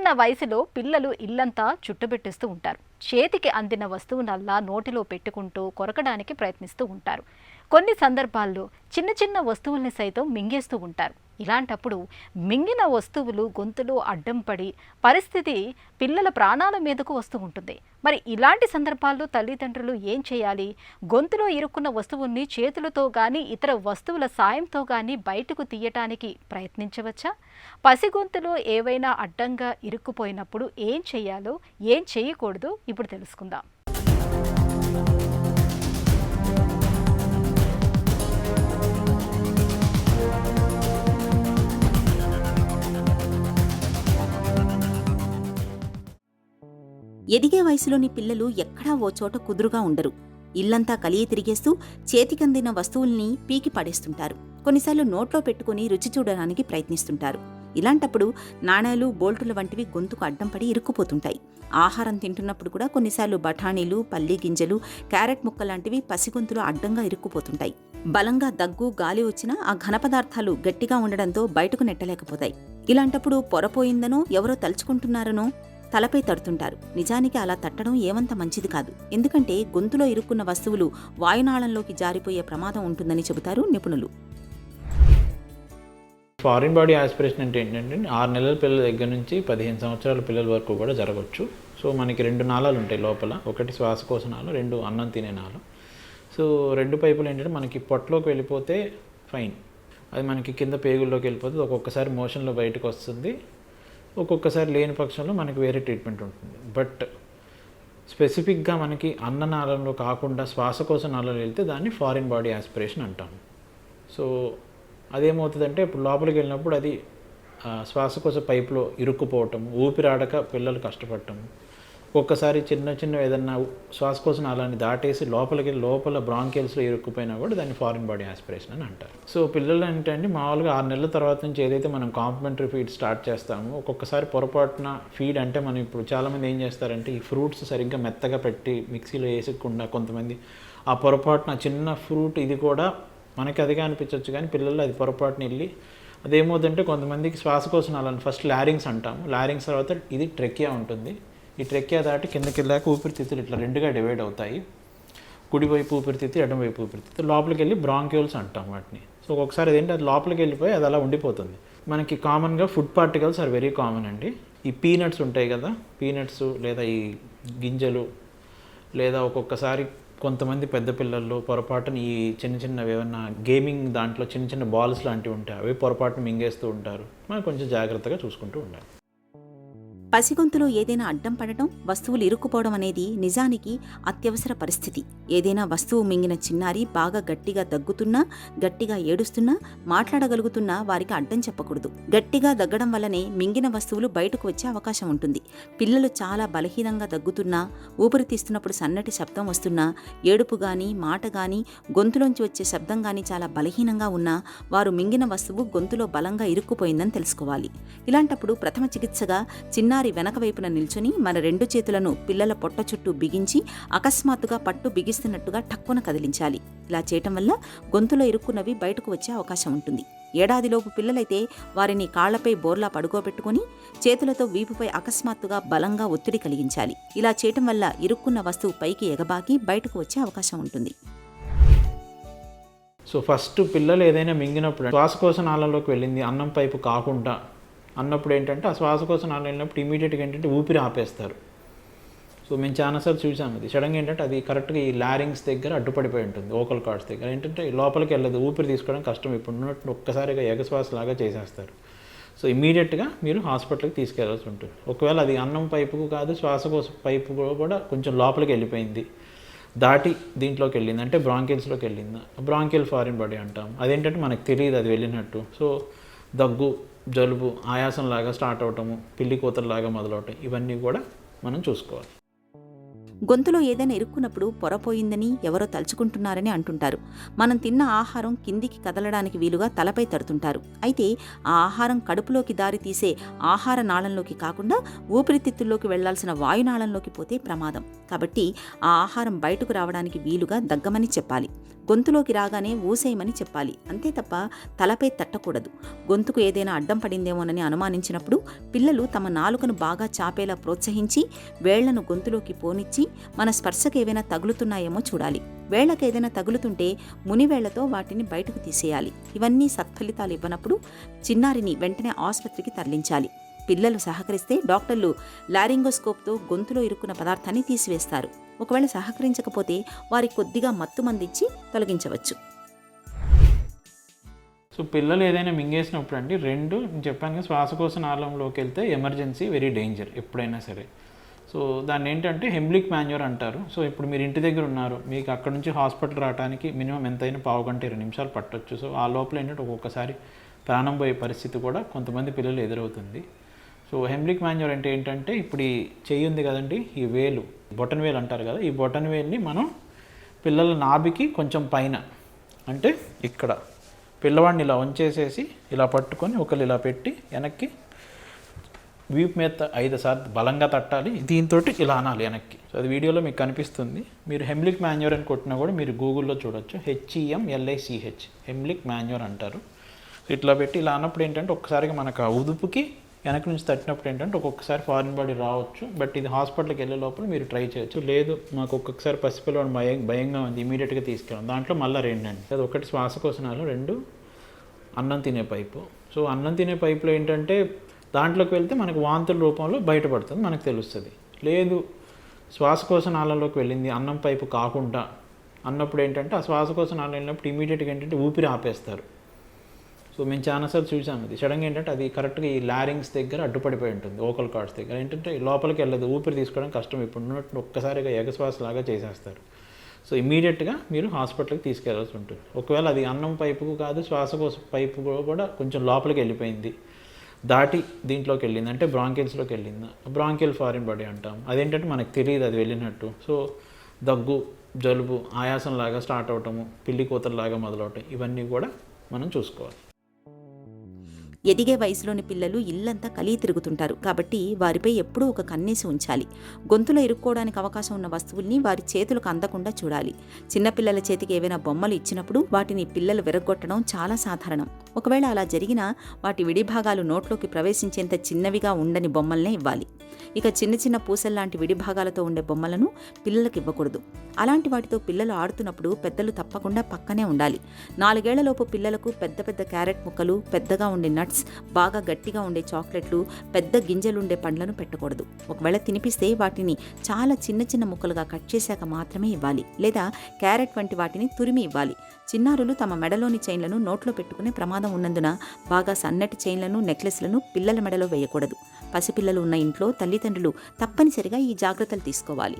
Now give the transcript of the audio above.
చిన్న వయసులో పిల్లలు ఇల్లంతా చుట్టుబెట్టేస్తూ ఉంటారు. చేతికి అందిన వస్తువునల్లా నోటిలో పెట్టుకుంటూ కొరకడానికి ప్రయత్నిస్తూ ఉంటారు. కొన్ని సందర్భాల్లో చిన్న చిన్న వస్తువుల్ని సైతం మింగేస్తూ ఉంటారు. ఇలాంటప్పుడు మింగిన వస్తువులు గొంతులో అడ్డం పడి పరిస్థితి పిల్లల ప్రాణాల మీదకు వస్తూ ఉంటుంది. మరి ఇలాంటి సందర్భాల్లో తల్లిదండ్రులు ఏం చేయాలి? గొంతులో ఇరుక్కున్న వస్తువుల్ని చేతులతో కానీ ఇతర వస్తువుల సాయంతో కానీ బయటకు తీయటానికి ప్రయత్నించవచ్చా? పసిగొంతులో ఏవైనా అడ్డంగా ఇరుక్కుపోయినప్పుడు ఏం చేయాలో, ఏం చేయకూడదో ఇప్పుడు తెలుసుకుందాం. ఎదిగే వయసులోని పిల్లలు ఎక్కడా ఓ చోట కుదురుగా ఉండరు. ఇల్లంతా కలిగి తిరిగేస్తూ చేతికందిన వస్తువుల్ని పీకి పడేస్తుంటారు. కొన్నిసార్లు నోట్లో పెట్టుకుని రుచి చూడడానికి ప్రయత్నిస్తుంటారు. ఇలాంటప్పుడు నాణేలు, బోల్టుల వంటివి గొంతుకు అడ్డం పడి ఇరుక్కుపోతుంటాయి. ఆహారం తింటున్నప్పుడు కూడా కొన్నిసార్లు బఠానీలు, పల్లి గింజలు, క్యారెట్ ముక్కలాంటివి పసిగొంతులో అడ్డంగా ఇరుక్కుపోతుంటాయి. బలంగా దగ్గు, గాలి వచ్చినా ఆ ఘన పదార్థాలు గట్టిగా ఉండడంతో బయటకు నెట్టలేకపోతాయి. ఇలాంటప్పుడు పొరపోయిందనో ఎవరో తలుచుకుంటున్నారనో తలపై తడుతుంటారు. నిజానికి అలా తట్టడం ఏమంత మంచిది కాదు. ఎందుకంటే గొంతులో ఇరుక్కున్న వస్తువులు వాయునాళంలోకి జారిపోయే ప్రమాదం ఉంటుందని చెబుతారు నిపుణులు. ఫారిన్ బాడీ ఆస్పిరేషన్ అంటే ఏంటంటే 6 నెలల పిల్లల దగ్గర నుంచి 15 సంవత్సరాల పిల్లల వరకు కూడా జరగవచ్చు. సో మనకి 2 నాళాలు ఉంటాయి లోపల. ఒకటి శ్వాసకోశ నాళం, 2 అన్నం తినే నాళం. సో 2 పైపులు ఏంటంటే మనకి పొట్టలోకి వెళ్ళిపోతే ఫైన్, అది మనకి కింద పేగుల్లోకి వెళ్ళిపోతుంది. ఒక్కొక్కసారి మోషన్లో బయటకు వస్తుంది, ఒక్కొక్కసారి లేని పక్షంలో మనకి వేరే ట్రీట్మెంట్ ఉంటుంది. బట్ స్పెసిఫిక్గా మనకి అన్ననాళంలో కాకుండా శ్వాసకోశ నాళంలో వెళ్తే దాన్ని ఫారిన్ బాడీ ఆస్పిరేషన్ అంటాము. సో అదేమవుతుందంటే ఇప్పుడు లోపలికి వెళ్ళినప్పుడు అది శ్వాసకోశ పైపులో ఇరుక్కుపోవటం, ఊపిరాడక పిల్లలు కష్టపడటం, ఒక్కసారి చిన్న చిన్న ఏదన్నా శ్వాసకోశ నాళాన్ని దాటేసి లోపల బ్రాంకియల్స్లో ఇరుక్కుపోయినా కూడా దాన్ని ఫారిన్ బాడీ ఆస్పిరేషన్ అని అంటారు. సో పిల్లలు ఏంటంటే మామూలుగా 6 నెలల తర్వాత నుంచి ఏదైతే మనం కాంప్లిమెంటరీ ఫీడ్ స్టార్ట్ చేస్తామో ఒక్కొక్కసారి పొరపాటున ఫీడ్ అంటే మనం ఇప్పుడు చాలామంది ఏం చేస్తారంటే ఈ ఫ్రూట్స్ సరిగ్గా మెత్తగా పెట్టి మిక్సీలో వేసకుండా కొంతమంది ఆ పొరపాటున చిన్న ఫ్రూట్ ఇది కూడా మనకి అదిగా అనిపించవచ్చు, కానీ పిల్లలు అది పొరపాటున వెళ్ళి అదేమవుతుందంటే కొంతమందికి శ్వాసకోశ నాళాన్ని ఫస్ట్ లారింగ్స్ అంటాము. లారింగ్స్ తర్వాత ఇది ట్రెకియా ఉంటుంది. ఈ ట్రెకియా దాటి కిందకి వెళ్ళాక ఊపిరితిత్తులు ఇట్లా 2గా డివైడ్ అవుతాయి. కుడివైపు ఊపిరితిత్తి, ఎడమవైపు ఊపిరితిత్తి, లోపలికి వెళ్ళి బ్రాంక్యూల్స్ అంటాం వాటిని. సో ఒకసారి అదేంటి అది లోపలికి వెళ్ళిపోయి అది అలా ఉండిపోతుంది. మనకి కామన్గా food particles are very common అండి. ఈ పీనట్స్ ఉంటాయి కదా, పీనట్స్ లేదా ఈ గింజలు, లేదా ఒక్కొక్కసారి కొంతమంది పెద్ద పిల్లల్లో పొరపాటున ఈ చిన్న చిన్నవి ఏమన్నా గేమింగ్ దాంట్లో చిన్న చిన్న బాల్స్ లాంటివి ఉంటాయి, అవి పొరపాటున మింగేస్తూ ఉంటారు. మనం కొంచెం జాగ్రత్తగా చూసుకుంటూ ఉండాలి. పసిగొంతులో ఏదైనా అడ్డం పడటం, వస్తువులు ఇరుక్కుపోవడం అనేది నిజానికి అత్యవసర పరిస్థితి. ఏదైనా వస్తువు మింగిన చిన్నారి బాగా గట్టిగా దగ్గుతున్నా, గట్టిగా ఏడుస్తున్నా, మాట్లాడగలుగుతున్నా వారికి అడ్డం చెప్పకూడదు. గట్టిగా దగ్గడం వల్లనే మింగిన వస్తువులు బయటకు వచ్చే అవకాశం ఉంటుంది. పిల్లలు చాలా బలహీనంగా దగ్గుతున్నా, ఊపిరి తీస్తున్నప్పుడు సన్నటి శబ్దం వస్తున్నా, ఏడుపు గాని, మాట గాని, గొంతులోంచి వచ్చే శబ్దం గాని చాలా బలహీనంగా ఉన్నా వారు మింగిన వస్తువు గొంతులో బలంగా ఇరుక్కుపోయిందని తెలుసుకోవాలి. ఇలాంటప్పుడు ప్రథమ చికిత్సగా చిన్నారి వెనక వైపున నిల్చుని మన 2 చేతులను పిల్లల పొట్ట చుట్టూ బిగించి అకస్మాత్తుగా పట్టు బిగిస్తున్నట్టుగా టక్కున కదిలించాలి. ఇలా చేయటం వల్ల గొంతులో ఇరుక్కున్నవి బయటకు వచ్చే అవకాశం ఉంటుంది. ఏడాదిలోపు పిల్లలైతే వారిని కాళ్లపై బోర్లా పడుకోబెట్టుకుని చేతులతో వీపుపై అకస్మాత్తుగా బలంగా ఒత్తిడి కలిగించాలి. ఇలా చేయటం వల్ల ఇరుక్కున్న వస్తువు పైకి ఎగబాకి బయటకు వచ్చే అవకాశం ఉంటుంది. సో ఫస్ట్ పిల్లలు ఏదైనా మింగినప్పుడు శ్వాసకోశ నాళంలోకి వెళ్ళింది అన్నం పైపు కాకుండా అన్నప్పుడు ఏంటంటే ఆ శ్వాసకోశ నాళం వెళ్ళినప్పుడు ఇమీడియట్గా ఏంటంటే ఊపిరి ఆపేస్తారు. సో మేము చాలాసార్లు చూసాము. అది సడన్గా ఏంటంటే అది కరెక్ట్గా ఈ లారింగ్స్ దగ్గర అడ్డుపడిపోయి ఉంటుంది, ఓకల్ కార్డ్స్ దగ్గర ఏంటంటే లోపలికి వెళ్ళదు, ఊపిరి తీసుకోవడం కష్టం. ఇప్పుడు ఉన్నట్టు ఒక్కసారిగా ఎగశ్వాస లాగా చేసేస్తారు. సో ఇమీడియట్గా మీరు హాస్పిటల్కి తీసుకెళ్లాల్సి ఉంటుంది. ఒకవేళ అది అన్నం పైపుకు కాదు, శ్వాసకోశ పైపు కూడా కొంచెం లోపలికి వెళ్ళిపోయింది, దాటి దీంట్లోకి వెళ్ళింది అంటే బ్రాంకియల్స్లోకి వెళ్ళింది, బ్రాంకియల్ ఫారిన్ బాడీ అంటాం. అదేంటంటే మనకు తెలియదు అది వెళ్ళినట్టు. సో దగ్గు, జలుబు, ఆయాసంలాగా స్టార్ట్ అవటము, పిల్లి కూతల్లాగా మొదలవటం, ఇవన్నీ కూడా మనం చూసుకోవాలి. గొంతులో ఏదైనా ఇరుక్కున్నప్పుడు పొరపోయిందని ఎవరో తలుచుకుంటున్నారని అంటుంటారు. మనం తిన్న ఆహారం కిందికి కదలడానికి వీలుగా తలపై తడుతుంటారు. అయితే ఆ ఆహారం కడుపులోకి దారి తీసే ఆహార నాళంలోకి కాకుండా ఊపిరితిత్తుల్లోకి వెళ్లాల్సిన వాయునాళంలోకి పోతే ప్రమాదం. కాబట్టి ఆ ఆహారం బయటకు రావడానికి వీలుగా దగ్గమని చెప్పాలి. గొంతులోకి రాగానే ఊసేయమని చెప్పాలి, అంతే తప్ప తలపై తట్టకూడదు. గొంతుకు ఏదైనా అడ్డం పడిందేమోనని అనుమానించినప్పుడు పిల్లలు తమ నాలుకను బాగా చాపేలా ప్రోత్సహించి వేళ్లను గొంతులోకి పోనిచ్చి మన స్పర్శకు ఏవైనా తగులుతున్నాయేమో చూడాలి. వేళ్లకు ఏదైనా తగులుతుంటే మునివేళ్లతో వాటిని బయటకు తీసేయాలి. ఇవన్నీ సత్ఫలితాలు ఇవ్వనప్పుడు చిన్నారిని వెంటనే ఆసుపత్రికి తరలించాలి. పిల్లలు సహకరిస్తే డాక్టర్లు లారింగోస్కోప్తో గొంతులో ఇరుక్కున్న పదార్థాన్ని తీసివేస్తారు. ఒకవేళ సహకరించకపోతే వారికి కొద్దిగా మత్తు మందిచ్చి తొలగించవచ్చు. సో పిల్లలు ఏదైనా మింగేసినప్పుడు అండి నేను చెప్పాను కదా, శ్వాసకోశ నాళంలోకి వెళ్తే ఎమర్జెన్సీ, వెరీ డేంజర్ ఎప్పుడైనా సరే. సో దాన్ని ఏంటంటే హెమ్లిక్ మాన్యూర్ అంటారు. సో ఇప్పుడు మీరు ఇంటి దగ్గర ఉన్నారు, మీకు అక్కడ నుంచి హాస్పిటల్ రావడానికి మినిమం ఎంతైనా 15 గంట 20 నిమిషాలు పట్టొచ్చు. సో ఆ లోపల ఏంటంటే ఒక్కొక్కసారి ప్రాణం పోయే పరిస్థితి కూడా కొంతమంది పిల్లలు ఎదురవుతుంది. సో హెమ్లిక్ మాన్యూర్ అంటే ఏంటంటే, ఇప్పుడు ఈ చెయ్యి ఉంది కదండి, ఈ వేలు బొటన్ వేలు అంటారు కదా, ఈ బొటన్ వేలుని మనం పిల్లల నాభికి కొంచెం పైన, అంటే ఇక్కడ పిల్లవాడిని ఇలా వంచేసేసి ఇలా పట్టుకొని ఒకళ్ళు ఇలా పెట్టి వెనక్కి వీపు మీద 5 సార్లు బలంగా తట్టాలి. దీంతో ఇలా అనాలి వెనక్కి. సో అది వీడియోలో మీకు కనిపిస్తుంది. మీరు హెమ్లిక్ మాన్యూర్ అని కొట్టినా కూడా మీరు గూగుల్లో చూడొచ్చు. HEMLICH హెమ్లిక్ మాన్యూర్ అంటారు. ఇట్లా పెట్టి ఇలా అన్నప్పుడు ఏంటంటే ఒక్కసారిగా మనకు ఆ ఉదుపుకి వెనక నుంచి తట్టినప్పుడు ఏంటంటే ఒక్కొక్కసారి ఫారిన్ బాడీ రావచ్చు. బట్ ఇది హాస్పిటల్కి వెళ్ళే లోపల మీరు ట్రై చేయొచ్చు. లేదు మాకు ఒక్కొక్కసారి పసిపిల్లవాడు భయంగా ఉంది, ఇమీడియట్గా తీసుకెళ్ళాం. దాంట్లో మళ్ళీ 2 అండి. అది ఒకటి శ్వాసకోశనాలు, 2 అన్నం తినే పైపు. సో అన్నం తినే పైపులో ఏంటంటే దాంట్లోకి వెళ్తే మనకు వాంతుల రూపంలో బయటపడుతుంది, మనకు తెలుస్తుంది. లేదు శ్వాసకోశ నాళంలోకి వెళ్ళింది అన్నం పైపు కాకుండా అన్నప్పుడు ఏంటంటే ఆ శ్వాసకోశ నాళం వెళ్ళినప్పుడు ఇమీడియట్గా ఏంటంటే ఊపిరి ఆపేస్తారు. సో మేము చాలాసార్లు చూసాము. అది సడన్గా ఏంటంటే అది కరెక్ట్గా ఈ లారింగ్స్ దగ్గర అడ్డుపడిపోయి ఉంటుంది, ఓకల్ కార్డ్స్ దగ్గర. ఏంటంటే లోపలికి వెళ్ళదు, ఊపిరి తీసుకోవడం కష్టం. ఇప్పుడు ఉన్నట్టు ఒక్కసారిగా ఎగశ్వాసలాగా చేసేస్తారు. సో ఇమీడియట్గా మీరు హాస్పిటల్కి తీసుకెళ్లాల్సి ఉంటుంది. ఒకవేళ అది అన్నం పైపుకు కాదు, శ్వాసకోశ పైపు కూడా కొంచెం లోపలికి వెళ్ళిపోయింది, దాటి దీంట్లోకి వెళ్ళింది అంటే బ్రాంకిల్స్లోకి వెళ్ళింది, బ్రాంకియల్ ఫారిన్ బాడీ అంటాం. అదేంటంటే మనకు తెలియదు అది వెళ్ళినట్టు. సో దగ్గు, జలుబు, ఆయాసంలాగా స్టార్ట్ అవటము, పిల్లి కూతల్లాగా మొదలవటం, ఇవన్నీ కూడా మనం చూసుకోవాలి. ఎదిగే వయసులోని పిల్లలు ఇల్లంతా కలిగి తిరుగుతుంటారు కాబట్టి వారిపై ఎప్పుడూ ఒక కన్నేసి ఉంచాలి. గొంతులో ఇరుక్కోవడానికి అవకాశం ఉన్న వస్తువుల్ని వారి చేతులకు అందకుండా చూడాలి. చిన్నపిల్లల చేతికి ఏవైనా బొమ్మలు ఇచ్చినప్పుడు వాటిని పిల్లలు విరగ్గొట్టడం చాలా సాధారణం. ఒకవేళ అలా జరిగినా వాటి విడిభాగాలు నోట్లోకి ప్రవేశించేంత చిన్నవిగా ఉండని బొమ్మల్నే ఇవ్వాలి. ఇక చిన్న చిన్న పూసల్లాంటి విడిభాగాలతో ఉండే బొమ్మలను పిల్లలకు ఇవ్వకూడదు. అలాంటి వాటితో పిల్లలు ఆడుతున్నప్పుడు పెద్దలు తప్పకుండా పక్కనే ఉండాలి. 4 ఏళ్లలోపు పిల్లలకు పెద్ద పెద్ద క్యారెట్ ముక్కలు, పెద్దగా ఉండే నట్స్, బాగా గట్టిగా ఉండే చాక్లెట్లు, పెద్ద గింజలుండే పండ్లను పెట్టకూడదు. ఒకవేళ తినిపిస్తే వాటిని చాలా చిన్న చిన్న ముక్కలుగా కట్ చేశాక మాత్రమే ఇవ్వాలి, లేదా క్యారెట్ వంటి వాటిని తురిమి ఇవ్వాలి. చిన్నారులు తమ మెడలోని చైన్లను నోట్లో పెట్టుకునే ప్రమాదం ఉన్నందున బాగా సన్నటి చైన్లను, నెక్లెస్లను పిల్లల మెడలో వేయకూడదు. పసిపిల్లలు ఉన్న ఇంట్లో తల్లిదండ్రులు తప్పనిసరిగా ఈ జాగ్రత్తలు తీసుకోవాలి.